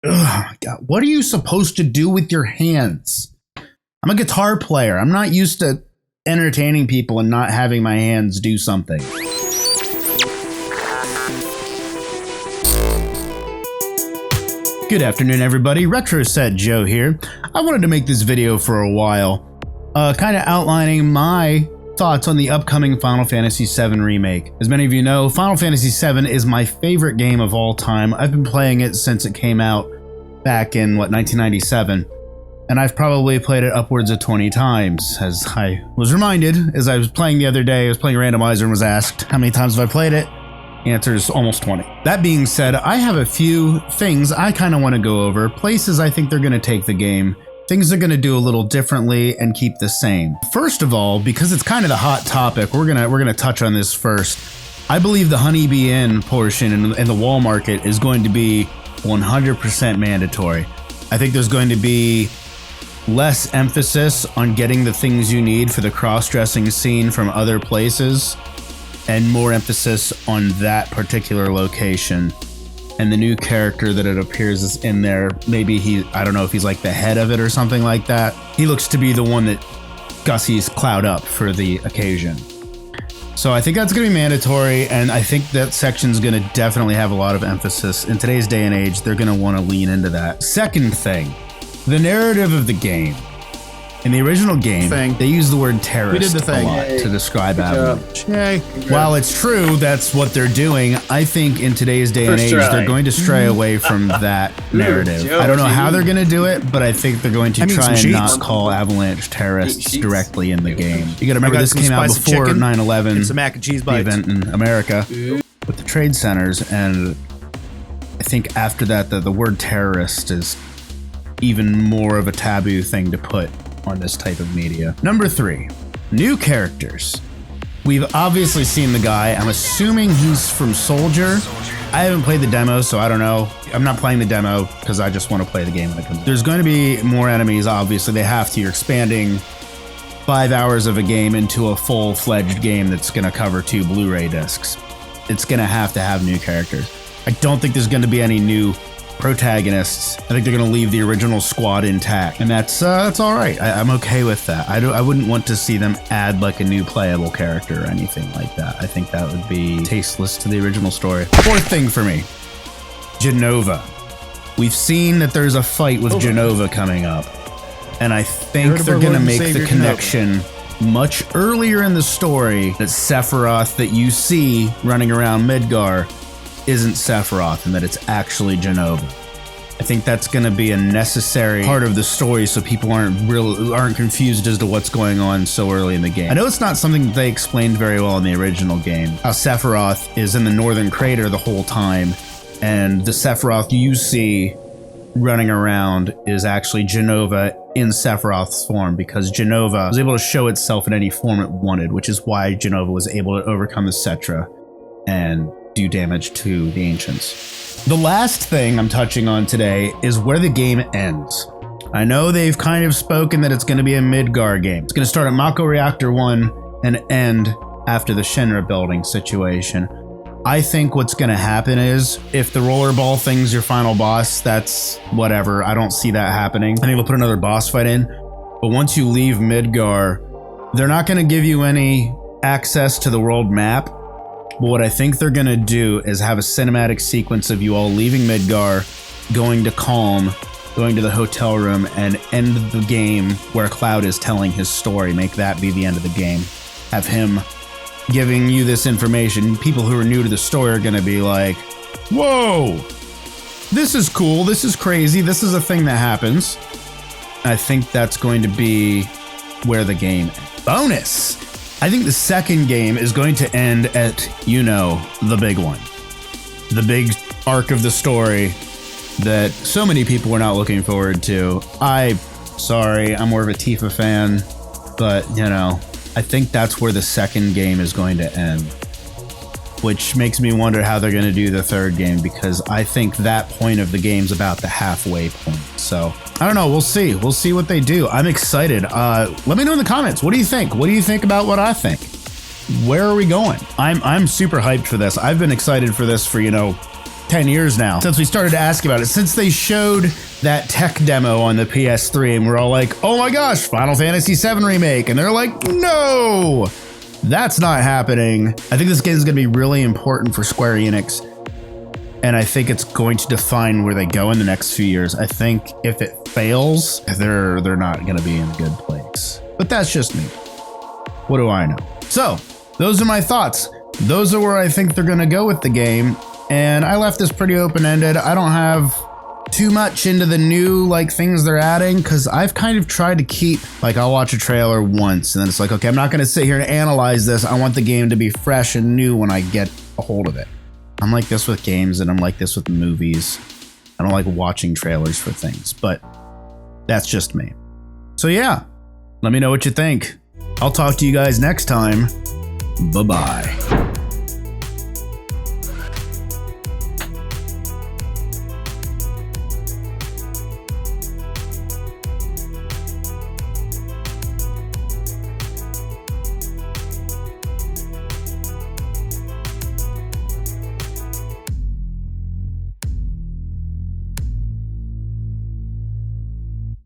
Ugh, God, what are you supposed to do with your hands? I'm a guitar player. I'm not used to entertaining people and not having my hands do something. Good afternoon, everybody. retroSetJoe here. I wanted to make this video for a while, kind of outlining my thoughts on the upcoming Final Fantasy VII Remake. As many of you know, Final Fantasy VII is my favorite game of all time. I've been playing it since it came out back in, 1997. And I've probably played it upwards of 20 times. As I was reminded, as I was playing the other day, I was playing Randomizer and was asked, how many times have I played it? The answer is almost 20. That being said, I have a few things I kind of want to go over, places I think they're going to take the game, things they're going to do a little differently and keep the same. First of all, because it's kind of the hot topic, we're gonna touch on this first. I believe the Honeybee Inn portion and the wall market is going to be 100% mandatory. I think there's going to be less emphasis on getting the things you need for the cross-dressing scene from other places, and more emphasis on that particular location. And the new character that it appears is in there, maybe I don't know if he's like the head of it or something like that. He looks to be the one that gussies Cloud up for the occasion. So I think that's going to be mandatory, and I think that section's going to definitely have a lot of emphasis. In today's day and age, they're going to want to lean into that. Second thing, the narrative of the game. In the original game, they use the word terrorist a lot to describe Avalanche. While it's true that's what they're doing, I think in today's day and age, they're going to stray away from that narrative. I don't know how they're going to do it, but I think they're going to try and not call Avalanche terrorists directly in the game. You got to remember this came out before 9/11, some mac and cheese the event in America with the trade centers, and I think after that, the word terrorist is even more of a taboo thing to put on this type of media. Number 3, new characters. We've obviously seen the guy. I'm assuming he's from Soldier. I haven't played the demo, so I don't know. I'm not playing the demo because I just want to play the game when it comes. There's going to be more enemies, obviously. They have to. You're expanding 5 hours of a game into a full-fledged game that's going to cover 2 Blu-ray discs. It's going to have new characters. I don't think there's going to be any new protagonists. I think they're going to leave the original squad intact, and that's all right. I'm okay with that. I wouldn't want to see them add like a new playable character or anything like that. I think that would be tasteless to the original story. Fourth thing for me, Jenova. We've seen that there's a fight with Jenova coming up, and I think they're going to make the connection much earlier in the story that Sephiroth that you see running around Midgar isn't Sephiroth and that it's actually Jenova. I think that's going to be a necessary part of the story so people aren't confused as to what's going on so early in the game. I know it's not something that they explained very well in the original game, how Sephiroth is in the northern crater the whole time, and the Sephiroth you see running around is actually Jenova in Sephiroth's form, because Jenova was able to show itself in any form it wanted, which is why Jenova was able to overcome the Cetra and do damage to the Ancients. The last thing I'm touching on today is where the game ends. I know they've kind of spoken that it's going to be a Midgar game. It's going to start at Mako Reactor 1 and end after the Shinra building situation. I think what's going to happen is, if the rollerball thing's your final boss, that's whatever. I don't see that happening. I think they'll put another boss fight in. But once you leave Midgar, they're not going to give you any access to the world map. But what I think they're going to do is have a cinematic sequence of you all leaving Midgar, going to Calm, going to the hotel room, and end the game where Cloud is telling his story. Make that be the end of the game. Have him giving you this information. People who are new to the story are going to be like, whoa, this is cool, this is crazy, this is a thing that happens. I think that's going to be where the game ends. Bonus! I think the second game is going to end at, the big one. The big arc of the story that so many people were not looking forward to. I'm more of a Tifa fan, but, I think that's where the second game is going to end. Which makes me wonder how they're going to do the third game, because I think that point of the game's about the halfway point. So, I don't know. We'll see. We'll see what they do. I'm excited. Let me know in the comments. What do you think? What do you think about what I think? Where are we going? I'm super hyped for this. I've been excited for this for, 10 years now since we started to ask about it. Since they showed that tech demo on the PS3 and we're all like, oh my gosh, Final Fantasy VII Remake. And they're like, no, that's not happening. I think this game is going to be really important for Square Enix. And I think it's going to define where they go in the next few years. I think if it fails, they're not going to be in a good place. But that's just me. What do I know? So, those are my thoughts. Those are where I think they're going to go with the game. And I left this pretty open-ended. I don't have too much into the new things they're adding, because I've kind of tried to keep, I'll watch a trailer once and then it's like, okay, I'm not going to sit here and analyze this. I want the game to be fresh and new when I get a hold of it. I'm like this with games and I'm like this with movies. I don't like watching trailers for things, but that's just me. So yeah, let me know what you think. I'll talk to you guys next time. Bye-bye.